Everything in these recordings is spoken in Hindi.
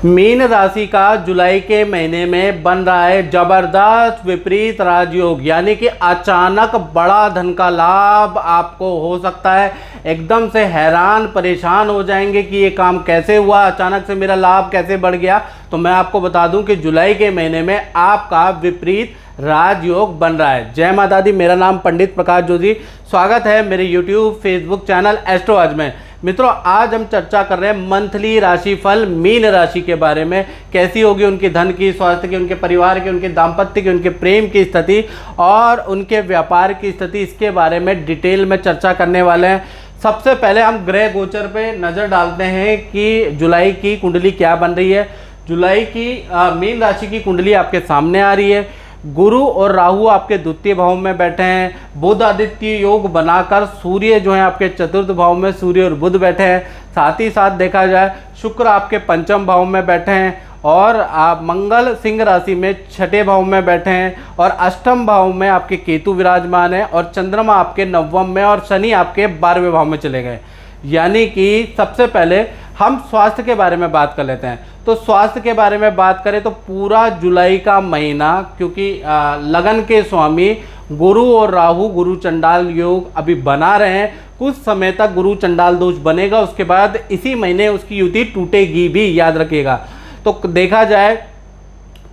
मीन राशि का जुलाई के महीने में बन रहा है जबरदस्त विपरीत राजयोग, यानी कि अचानक बड़ा धन का लाभ आपको हो सकता है। एकदम से हैरान परेशान हो जाएंगे कि ये काम कैसे हुआ, अचानक से मेरा लाभ कैसे बढ़ गया। तो मैं आपको बता दूं कि जुलाई के महीने में आपका विपरीत राजयोग बन रहा है। जय माता दी, मेरा नाम पंडित प्रकाश जोशी। स्वागत है मेरे YouTube फेसबुक चैनल एस्ट्रो आज में। मित्रों, आज हम चर्चा कर रहे हैं मंथली राशिफल मीन राशि के बारे में। कैसी होगी उनकी धन की, स्वास्थ्य की, उनके परिवार की, उनके दाम्पत्य की, उनके प्रेम की स्थिति और उनके व्यापार की स्थिति, इसके बारे में डिटेल में चर्चा करने वाले हैं। सबसे पहले हम ग्रह गोचर पे नज़र डालते हैं कि जुलाई की कुंडली क्या बन रही है। जुलाई की मीन राशि की कुंडली आपके सामने आ रही है। गुरु और राहु आपके द्वितीय भाव में बैठे हैं। बुध आदित्य योग बनाकर सूर्य जो है आपके चतुर्थ भाव में, सूर्य और बुध बैठे हैं। साथ ही साथ देखा जाए शुक्र आपके पंचम भाव में बैठे हैं और आप मंगल सिंह राशि में छठे भाव में बैठे हैं और अष्टम भाव में आपके केतु विराजमान है और चंद्रमा आपके नवम में और शनि आपके 12वें भाव में चले गए। यानी कि सबसे पहले हम स्वास्थ्य के बारे में बात कर लेते हैं। तो स्वास्थ्य के बारे में बात करें तो पूरा जुलाई का महीना, क्योंकि लगन के स्वामी गुरु और राहु गुरु चंडाल योग अभी बना रहे हैं। कुछ समय तक गुरु चंडाल दोष बनेगा, उसके बाद इसी महीने उसकी युति टूटेगी भी, याद रखिएगा। तो देखा जाए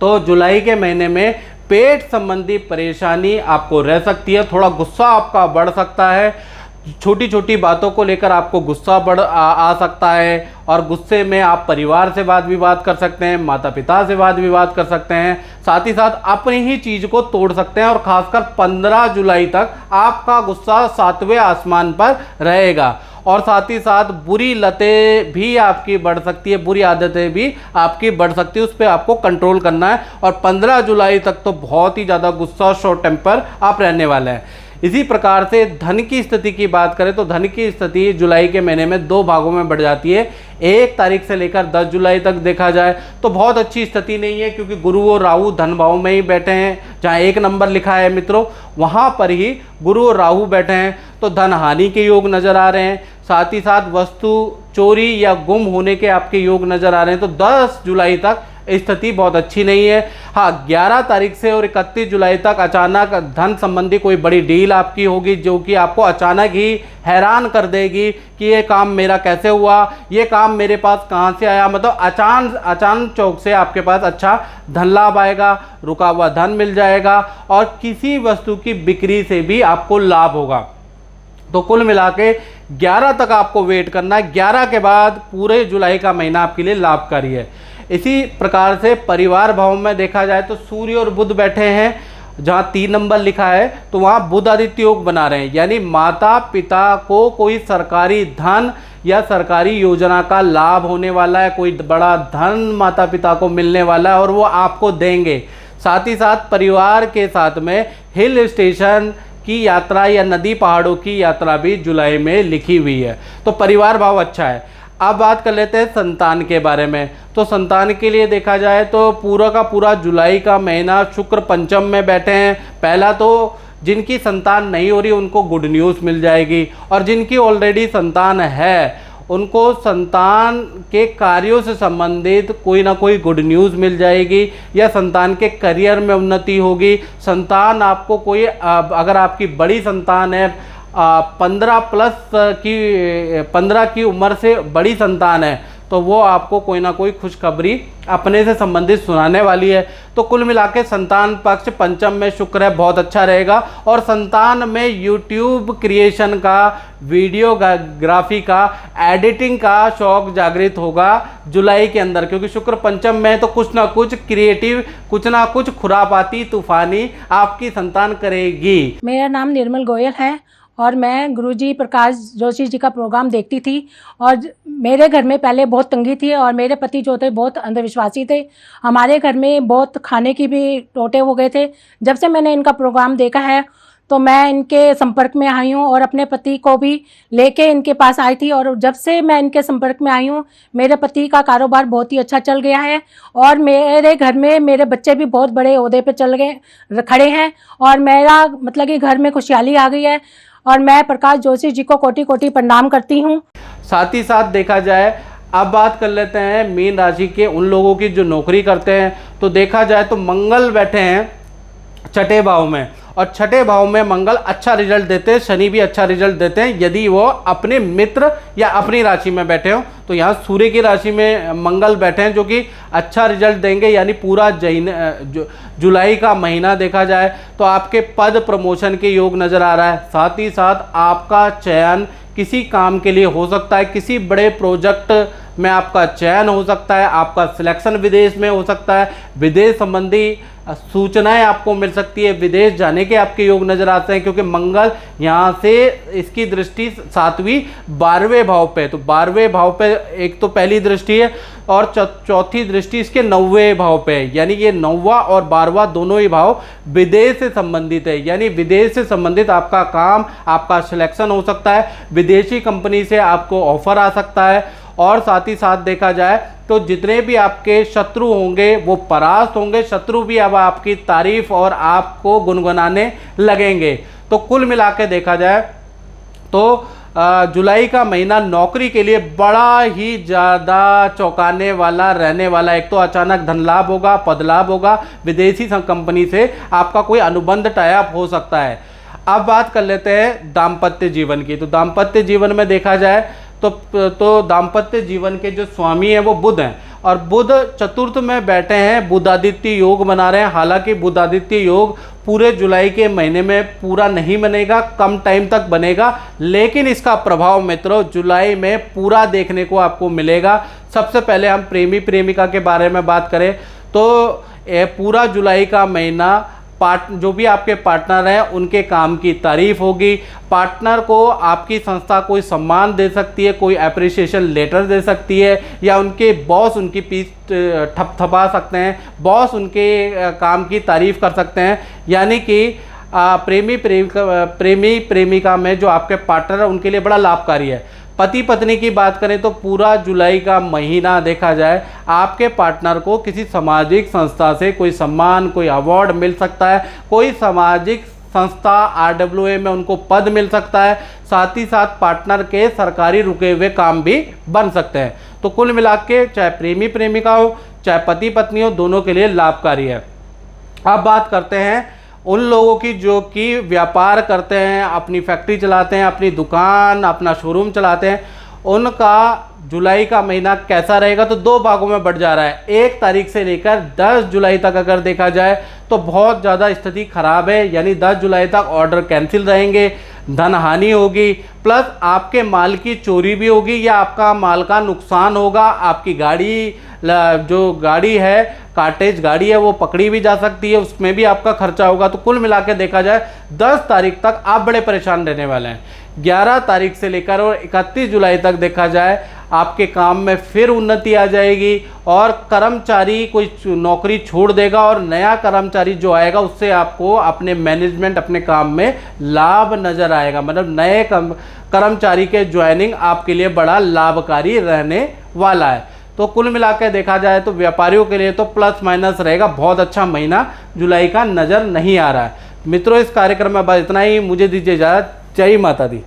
तो जुलाई के महीने में पेट संबंधी परेशानी आपको रह सकती है। थोड़ा गुस्सा आपका बढ़ सकता है। छोटी छोटी बातों को लेकर आपको गुस्सा आ सकता है और गुस्से में आप परिवार से वाद विवाद कर सकते हैं, माता पिता से वाद विवाद कर सकते हैं, साथ ही साथ अपनी ही चीज़ को तोड़ सकते हैं। और खासकर 15 जुलाई तक आपका गुस्सा 7वें आसमान पर रहेगा। और साथ ही साथ बुरी लतें भी आपकी बढ़ सकती है, बुरी आदतें भी आपकी बढ़ सकती है, उस पर आपको कंट्रोल करना है। और 15 जुलाई तक तो बहुत ही ज़्यादा गुस्सा, शॉर्ट टेम्पर आप रहने वाले हैं। इसी प्रकार से धन की स्थिति की बात करें तो धन की स्थिति जुलाई के महीने में 2 भागों में बढ़ जाती है। 1 तारीख से लेकर 10 जुलाई तक देखा जाए तो बहुत अच्छी स्थिति नहीं है, क्योंकि गुरु और राहु धन भाव में ही बैठे हैं। जहाँ 1 नंबर लिखा है मित्रों, वहाँ पर ही गुरु और राहु बैठे हैं, तो धन हानि के योग नज़र आ रहे हैं। साथ ही साथ वस्तु चोरी या गुम होने के आपके योग नज़र आ रहे हैं। तो 10 जुलाई तक स्थिति बहुत अच्छी नहीं है। हाँ, 11 तारीख से और 31 जुलाई तक अचानक धन संबंधी कोई बड़ी डील आपकी होगी, जो कि आपको अचानक ही हैरान कर देगी कि ये काम मेरा कैसे हुआ, ये काम मेरे पास कहाँ से आया। मतलब अचानक चौक से आपके पास अच्छा धन लाभ आएगा, रुका हुआ धन मिल जाएगा और किसी वस्तु की बिक्री से भी आपको लाभ होगा। तो कुल मिला के 11 तक आपको वेट करना है। 11 के बाद पूरे जुलाई का महीना आपके लिए लाभकारी है। इसी प्रकार से परिवार भाव में देखा जाए तो सूर्य और बुध बैठे हैं। जहाँ 3 नंबर लिखा है तो वहाँ बुध आदित्य योग बना रहे हैं, यानी माता पिता को कोई सरकारी धन या सरकारी योजना का लाभ होने वाला है। कोई बड़ा धन माता पिता को मिलने वाला है और वो आपको देंगे। साथ ही साथ परिवार के साथ में हिल स्टेशन की यात्रा या नदी पहाड़ों की यात्रा भी जुलाई में लिखी हुई है। तो परिवार भाव अच्छा है। अब बात कर लेते हैं संतान के बारे में। तो संतान के लिए देखा जाए तो पूरा का पूरा जुलाई का महीना शुक्र पंचम में बैठे हैं। पहला तो जिनकी संतान नहीं हो रही उनको गुड न्यूज़ मिल जाएगी, और जिनकी ऑलरेडी संतान है उनको संतान के कार्यों से संबंधित कोई ना कोई गुड न्यूज़ मिल जाएगी या संतान के करियर में उन्नति होगी। संतान आपको कोई, अगर आपकी बड़ी संतान है, 15 की उम्र से बड़ी संतान है, तो वो आपको कोई ना कोई खुशखबरी अपने से संबंधित सुनाने वाली है। तो कुल मिला के संतान पक्ष पंचम में शुक्र है, बहुत अच्छा रहेगा। और संतान में यूट्यूब क्रिएशन का, वीडियोग्राफी का, एडिटिंग का शौक जागृत होगा जुलाई के अंदर, क्योंकि शुक्र पंचम में तो कुछ ना कुछ क्रिएटिव, कुछ ना कुछ खुरापाती तूफानी आपकी संतान करेगी। मेरा नाम निर्मल गोयल है और मैं गुरुजी प्रकाश जोशी जी का प्रोग्राम देखती थी। और मेरे घर में पहले बहुत तंगी थी और मेरे पति जो थे बहुत अंधविश्वासी थे। हमारे घर में बहुत खाने की भी टोटे हो गए थे। जब से मैंने इनका प्रोग्राम देखा है तो मैं इनके संपर्क में आई हूँ और अपने पति को भी लेके इनके पास आई थी। और जब से मैं इनके संपर्क में आई हूँ, मेरे पति का कारोबार बहुत ही अच्छा चल गया है और मेरे घर में मेरे बच्चे भी बहुत बड़े ओहदे पे खड़े हैं और मेरा मतलब कि घर में खुशहाली आ गई है। और मैं प्रकाश जोशी जी को कोटि कोटि प्रणाम करती हूँ। साथ ही साथ देखा जाए अब बात कर लेते हैं मीन राशि के उन लोगों की जो नौकरी करते हैं। तो देखा जाए तो मंगल बैठे हैं छठे भाव में, और छठे भाव में मंगल अच्छा रिजल्ट देते हैं, शनि भी अच्छा रिजल्ट देते हैं यदि वो अपने मित्र या अपनी राशि में बैठे हो। तो यहाँ सूर्य की राशि में मंगल बैठे हैं जो कि अच्छा रिजल्ट देंगे, यानी पूरा जुलाई का महीना देखा जाए तो आपके पद प्रमोशन के योग नज़र आ रहा है। साथ ही साथ आपका चयन किसी काम के लिए हो सकता है, किसी बड़े प्रोजेक्ट में आपका चयन हो सकता है, आपका सिलेक्शन विदेश में हो सकता है, विदेश संबंधी सूचनाएं आपको मिल सकती है, विदेश जाने के आपके योग नजर आते हैं, क्योंकि मंगल यहाँ से इसकी दृष्टि 7वीं 12वें भाव पे, तो 12वें भाव पे एक तो पहली दृष्टि है और चौथी दृष्टि इसके 9वें भाव पे है, यानी ये 9वां और 12वां दोनों ही भाव विदेश से संबंधित है, यानी विदेश से संबंधित आपका काम, आपका सिलेक्शन हो सकता है, विदेशी कंपनी से आपको ऑफर आ सकता है। और साथ ही साथ देखा जाए तो जितने भी आपके शत्रु होंगे वो परास्त होंगे, शत्रु भी अब आपकी तारीफ और आपको गुनगुनाने लगेंगे। तो कुल मिला के देखा जाए तो जुलाई का महीना नौकरी के लिए बड़ा ही ज़्यादा चौंकाने वाला रहने वाला। एक तो अचानक धन लाभ होगा, पद लाभ होगा, विदेशी कंपनी से आपका कोई अनुबंध टाई अप हो सकता है। अब बात कर लेते हैं दाम्पत्य जीवन की। तो दाम्पत्य जीवन में देखा जाए तो दाम्पत्य जीवन के जो स्वामी हैं वो बुध हैं, और बुध चतुर्थ में बैठे हैं, बुधादित्य योग बना रहे हैं। हालांकि बुधादित्य योग पूरे जुलाई के महीने में पूरा नहीं बनेगा, कम टाइम तक बनेगा, लेकिन इसका प्रभाव मित्रों जुलाई में पूरा देखने को आपको मिलेगा। सबसे पहले हम प्रेमी प्रेमिका के बारे में बात करें तो पूरा जुलाई का महीना जो भी आपके पार्टनर हैं उनके काम की तारीफ होगी। पार्टनर को आपकी संस्था कोई सम्मान दे सकती है, कोई अप्रिसिएशन लेटर दे सकती है, या उनके बॉस उनकी पीठ थपथपा सकते हैं, बॉस उनके काम की तारीफ कर सकते हैं। यानी कि प्रेमी प्रेमिका में जो आपके पार्टनर है उनके लिए बड़ा लाभकारी है। पति पत्नी की बात करें तो पूरा जुलाई का महीना देखा जाए आपके पार्टनर को किसी सामाजिक संस्था से कोई सम्मान, कोई अवार्ड मिल सकता है, कोई सामाजिक संस्था RWA में उनको पद मिल सकता है। साथ ही साथ पार्टनर के सरकारी रुके हुए काम भी बन सकते हैं। तो कुल मिला के चाहे प्रेमी प्रेमिका हो चाहे पति पत्नी हो, दोनों के लिए लाभकारी है। अब बात करते हैं उन लोगों की जो कि व्यापार करते हैं, अपनी फैक्ट्री चलाते हैं, अपनी दुकान, अपना शोरूम चलाते हैं, उनका जुलाई का महीना कैसा रहेगा। तो दो भागों में बढ़ जा रहा है। 1 तारीख से लेकर 10 जुलाई तक अगर देखा जाए तो बहुत ज़्यादा स्थिति खराब है, यानी 10 जुलाई तक ऑर्डर कैंसिल रहेंगे, धन हानि होगी, प्लस आपके माल की चोरी भी होगी या आपका माल का नुकसान होगा। आपकी गाड़ी जो गाड़ी है, कार्टेज गाड़ी है, वो पकड़ी भी जा सकती है, उसमें भी आपका खर्चा होगा। तो कुल मिला के देखा जाए 10 तारीख तक आप बड़े परेशान रहने वाले हैं। 11 तारीख से लेकर और 31 जुलाई तक देखा जाए आपके काम में फिर उन्नति आ जाएगी, और कर्मचारी कोई नौकरी छोड़ देगा और नया कर्मचारी जो आएगा उससे आपको अपने मैनेजमेंट, अपने काम में लाभ नज़र आएगा। मतलब नए कर्मचारी के ज्वाइनिंग आपके लिए बड़ा लाभकारी रहने वाला है। तो कुल मिलाकर देखा जाए तो व्यापारियों के लिए तो प्लस माइनस रहेगा, बहुत अच्छा महीना जुलाई का नज़र नहीं आ रहा है। मित्रों, इस कार्यक्रम में बस इतना ही। मुझे दीजिए इजाज़त। जय माता दी।